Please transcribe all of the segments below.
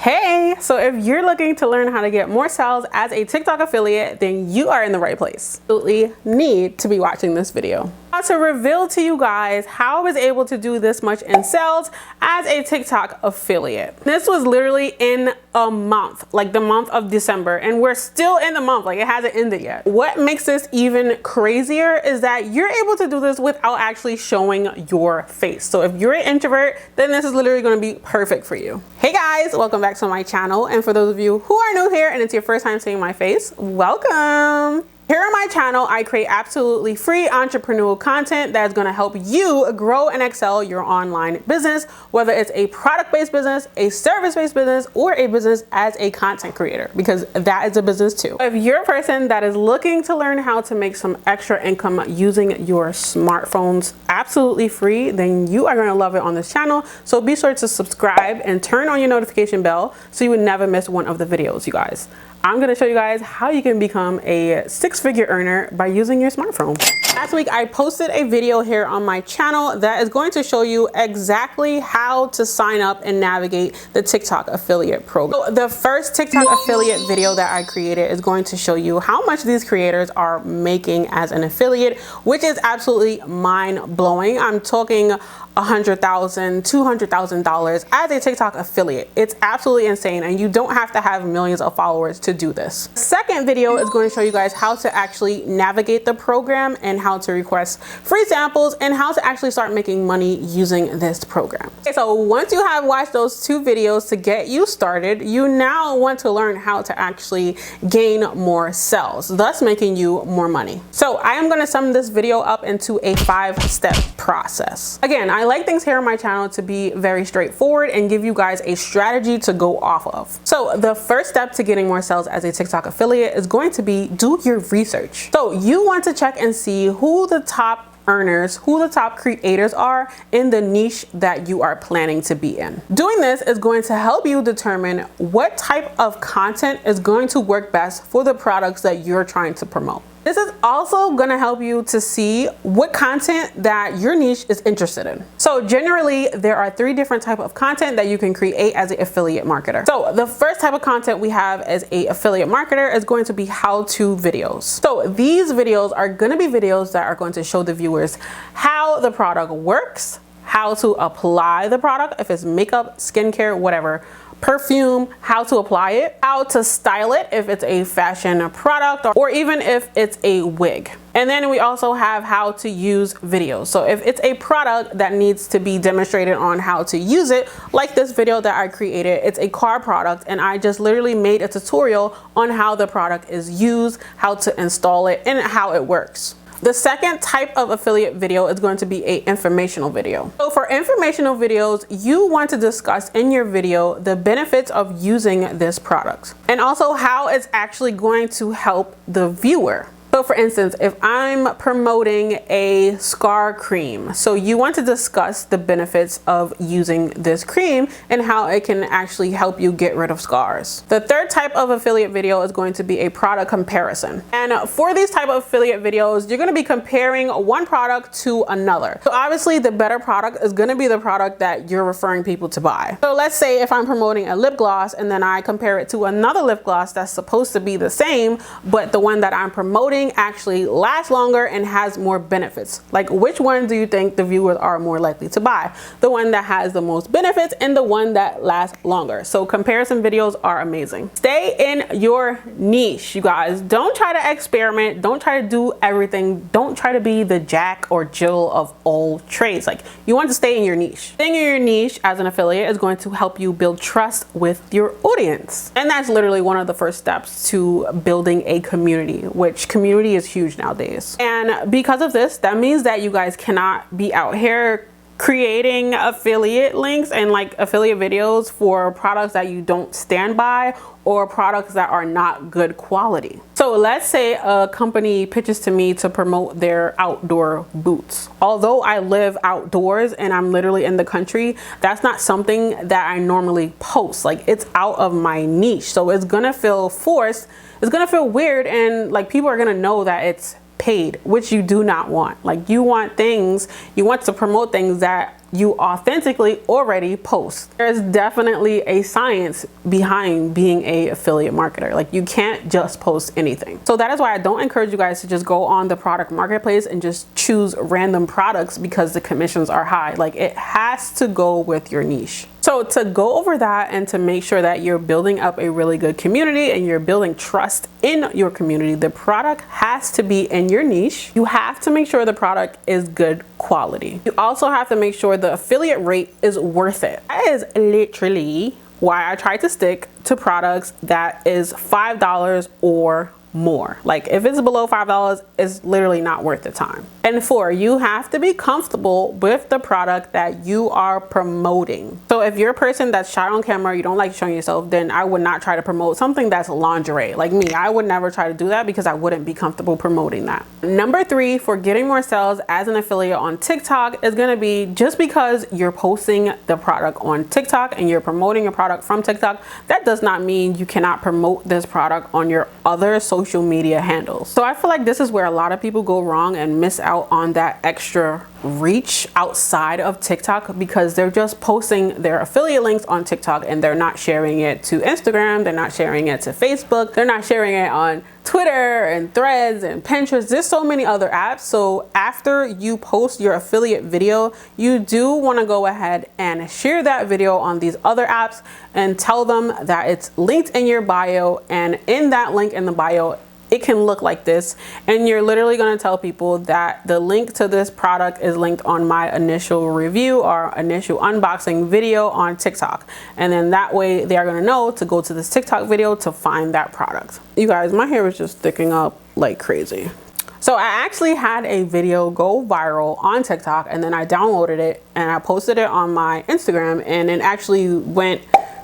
Hey, so if you're looking to learn how to get more sales as a TikTok affiliate, then you are in the right place. Absolutely need to be watching this video. To reveal to you guys how I was able to do this much in sales as a TikTok affiliate. This was literally in a month, like the month of December, and we're still in the month, like it hasn't ended yet. What makes this even crazier is that you're able to do this without actually showing your face. So if you're an introvert, then this is literally going to be perfect for you. Hey guys, welcome back to my channel. And for those of you who are new here and it's your first time seeing my face, welcome. Here on my channel, I create absolutely free entrepreneurial content that is going to help you grow and excel your online business, whether it's a product-based business, a service-based business, or a business as a content creator, because that is a business too. If you're a person that is looking to learn how to make some extra income using your smartphones absolutely free, then you are going to love it on this channel. So be sure to subscribe and turn on your notification bell so you would never miss one of the videos, you guys. I'm going to show you guys how you can become a six-figure earner by using your smartphone. Last week, I posted a video here on my channel that is going to show you exactly how to sign up and navigate the TikTok affiliate program. So the first TikTok affiliate video that I created is going to show you how much these creators are making as an affiliate, which is absolutely mind-blowing. I'm talking $100,000, $200,000 as a TikTok affiliate. It's absolutely insane, and you don't have to have millions of followers to do this. Second video is going to show you guys how to actually navigate the program and how to request free samples and how to actually start making money using this program. Okay, so once you have watched those two videos to get you started, you now want to learn how to actually gain more sales, thus making you more money. So I am going to sum this video up into a 5-step process. Again, I like things here on my channel to be very straightforward and give you guys a strategy to go off of. So the first step to getting more sales as a TikTok affiliate is going to be do your research. So you want to check and see who the top earners, who the top creators are in the niche that you are planning to be in. Doing this is going to help you determine what type of content is going to work best for the products that you're trying to promote. This is also going to help you to see what content that your niche is interested in. So generally, there are 3 different types of content that you can create as an affiliate marketer. So the first type of content we have as an affiliate marketer is going to be how-to videos. So these videos are going to be videos that are going to show the viewers how the product works, how to apply the product, if it's makeup, skincare, whatever, perfume, how to apply it, how to style it if it's a fashion product, or even if it's a wig. And then we also have how to use videos. So if it's a product that needs to be demonstrated on how to use it, like this video that I created, it's a car product, and I just literally made a tutorial on how the product is used, how to install it, and how it works. The second type of affiliate video is going to be an informational video. So for informational videos, you want to discuss in your video the benefits of using this product and also how it's actually going to help the viewer. So for instance, if I'm promoting a scar cream, so you want to discuss the benefits of using this cream and how it can actually help you get rid of scars. The third type of affiliate video is going to be a product comparison. And for these type of affiliate videos, you're going to be comparing one product to another. So obviously the better product is going to be the product that you're referring people to buy. So let's say if I'm promoting a lip gloss and then I compare it to another lip gloss that's supposed to be the same, but the one that I'm promoting actually lasts longer and has more benefits. Like, which one do you think the viewers are more likely to buy? The one that has the most benefits and the one that lasts longer. So comparison videos are amazing. Stay in your niche, you guys. Don't try to experiment. Don't try to do everything. Don't try to be the Jack or Jill of all trades. Like, you want to stay in your niche. Staying in your niche as an affiliate is going to help you build trust with your audience. And that's literally one of the first steps to building a community, which community is huge nowadays. And because of this, that means that you guys cannot be out here creating affiliate links and like affiliate videos for products that you don't stand by or products that are not good quality. So let's say a company pitches to me to promote their outdoor boots. Although I live outdoors and I'm literally in the country, that's not something that I normally post. Like, it's out of my niche. So it's gonna feel forced. It's gonna feel weird, and like people are gonna know that it's paid, which you do not want. Like, you want to promote things that you authentically already post. There's definitely a science behind being a affiliate marketer. Like, you can't just post anything. So that is why I don't encourage you guys to just go on the product marketplace and just choose random products because the commissions are high. Like, it has to go with your niche. So to go over that and to make sure that you're building up a really good community and you're building trust in your community, the product has to be in your niche. You have to make sure the product is good quality. You also have to make sure the affiliate rate is worth it. That is literally why I try to stick to products that is $5 or more. Like, if it's below $5, it's literally not worth the time. And 4, you have to be comfortable with the product that you are promoting. So if you're a person that's shy on camera, you don't like showing yourself, then I would not try to promote something that's lingerie. Like me, I would never try to do that because I wouldn't be comfortable promoting that. Number 3 for getting more sales as an affiliate on TikTok is going to be, just because you're posting the product on TikTok and you're promoting a product from TikTok, that does not mean you cannot promote this product on your other social media handles. So I feel like this is where a lot of people go wrong and miss out on that extra reach outside of TikTok, because they're just posting their affiliate links on TikTok and they're not sharing it to Instagram, they're not sharing it to Facebook, they're not sharing it on Twitter and Threads and Pinterest. There's so many other apps. So after you post your affiliate video, you do want to go ahead and share that video on these other apps and tell them that it's linked in your bio, and in that link in the bio, it can look like this, and you're literally going to tell people that the link to this product is linked on my initial review or initial unboxing video on TikTok, and then that way they are going to know to go to this TikTok video to find that product. You guys, my hair is just sticking up like crazy. So I actually had a video go viral on TikTok, and then I downloaded it and I posted it on my Instagram, and it actually went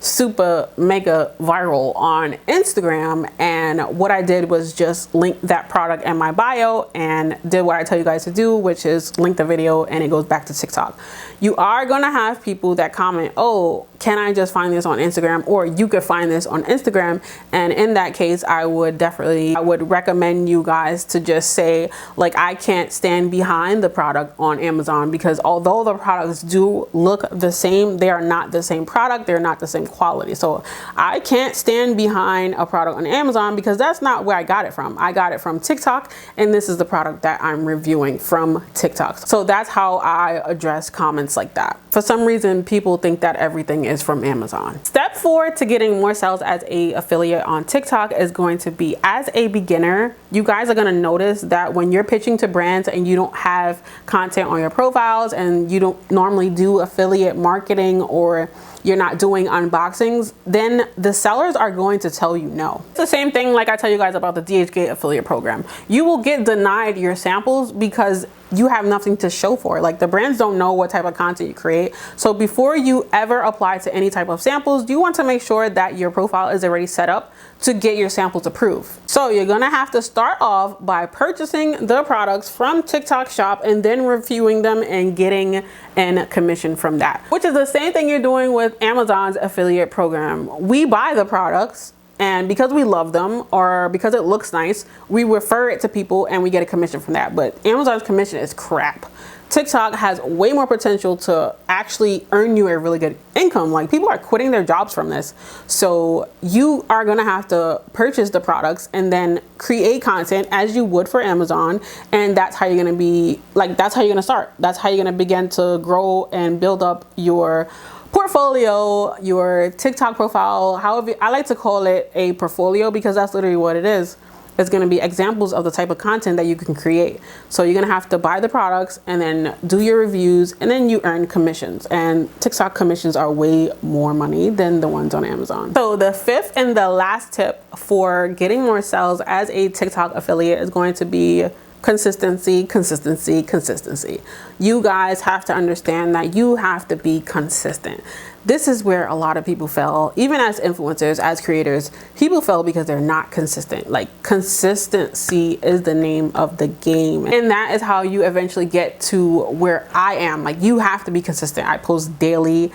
super mega viral on Instagram. And what I did was just link that product in my bio and did what I tell you guys to do, which is link the video, and it goes back to TikTok. You are gonna have people that comment, oh, can I just find this on Instagram? Or you could find this on Instagram. And in that case, I would recommend you guys to just say, like, I can't stand behind the product on Amazon, because although the products do look the same, they are not the same product, they're not the same quality. So I can't stand behind a product on Amazon because that's not where I got it from. I got it from TikTok, and this is the product that I'm reviewing from TikTok. So that's how I address comments like that. For some reason, people think that everything is from Amazon. Step 4 to getting more sales as a affiliate on TikTok is going to be, as a beginner, you guys are going to notice that when you're pitching to brands and you don't have content on your profiles and you don't normally do affiliate marketing, or you're not doing unboxings, then the sellers are going to tell you no. It's the same thing like I tell you guys about the DHgate affiliate program. You will get denied your samples because you have nothing to show for it. Like, the brands don't know what type of content you create. So before you ever apply to any type of samples, you want to make sure that your profile is already set up to get your samples approved. So you're gonna have to start off by purchasing the products from TikTok Shop and then reviewing them and getting a commission from that, which is the same thing you're doing with Amazon's affiliate program. We buy the products, and because we love them or because it looks nice, we refer it to people and we get a commission from that. But Amazon's commission is crap. TikTok has way more potential to actually earn you a really good income. Like, people are quitting their jobs from this. So you are gonna have to purchase the products and then create content as you would for Amazon. And that's how you're gonna be, like, that's how you're gonna start. That's how you're gonna begin to grow and build up your portfolio, your TikTok profile. However, I like to call it a portfolio because that's literally what it is. It's going to be examples of the type of content that you can create. So you're going to have to buy the products and then do your reviews, and then you earn commissions. And TikTok commissions are way more money than the ones on Amazon. So the 5th and the last tip for getting more sales as a TikTok affiliate is going to be consistency, consistency, consistency. You guys have to understand that you have to be consistent. This is where a lot of people fail. Even as influencers, as creators, people fail because they're not consistent. Like, consistency is the name of the game. And that is how you eventually get to where I am. Like, you have to be consistent. I post daily.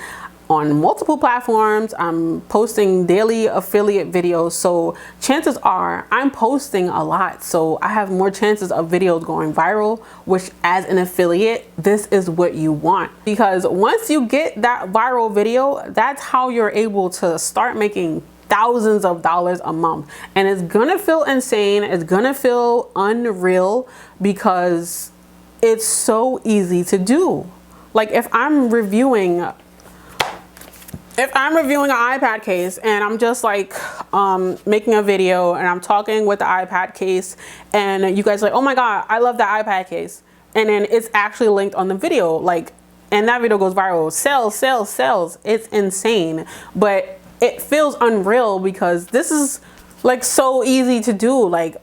on multiple platforms. I'm posting daily affiliate videos, so chances are I'm posting a lot, so I have more chances of videos going viral, which as an affiliate, this is what you want, because once you get that viral video, that's how you're able to start making thousands of dollars a month. And it's gonna feel insane, it's gonna feel unreal, because it's so easy to do. Like if I'm reviewing an iPad case and I'm just like making a video and I'm talking with the iPad case and you guys are like, oh my God, I love that iPad case. And then it's actually linked on the video, like, and that video goes viral, sales, sales, sales. It's insane, but it feels unreal because this is like so easy to do. Like,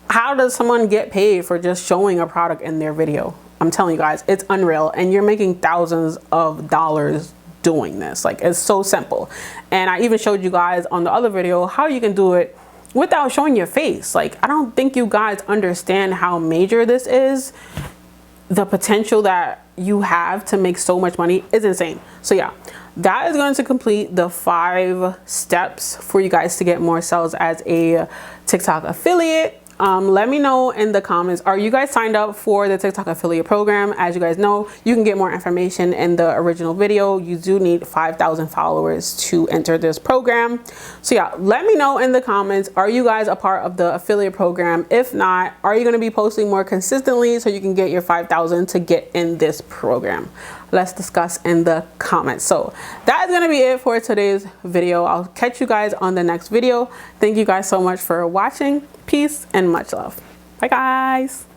how does someone get paid for just showing a product in their video? I'm telling you guys, it's unreal, and you're making thousands of dollars doing this. Like, it's so simple. And I even showed you guys on the other video how you can do it without showing your face. Like, I don't think you guys understand how major this is. The potential that you have to make so much money is insane. So yeah, that is going to complete the 5 steps for you guys to get more sales as a TikTok affiliate. Let me know in the comments, are you guys signed up for the TikTok affiliate program? As you guys know, you can get more information in the original video. You do need 5,000 followers to enter this program. So yeah, let me know in the comments, are you guys a part of the affiliate program? If not, are you going to be posting more consistently so you can get your 5,000 to get in this program? Let's discuss in the comments. So that is going to be it for today's video. I'll catch you guys on the next video. Thank you guys so much for watching. Peace and much love. Bye guys.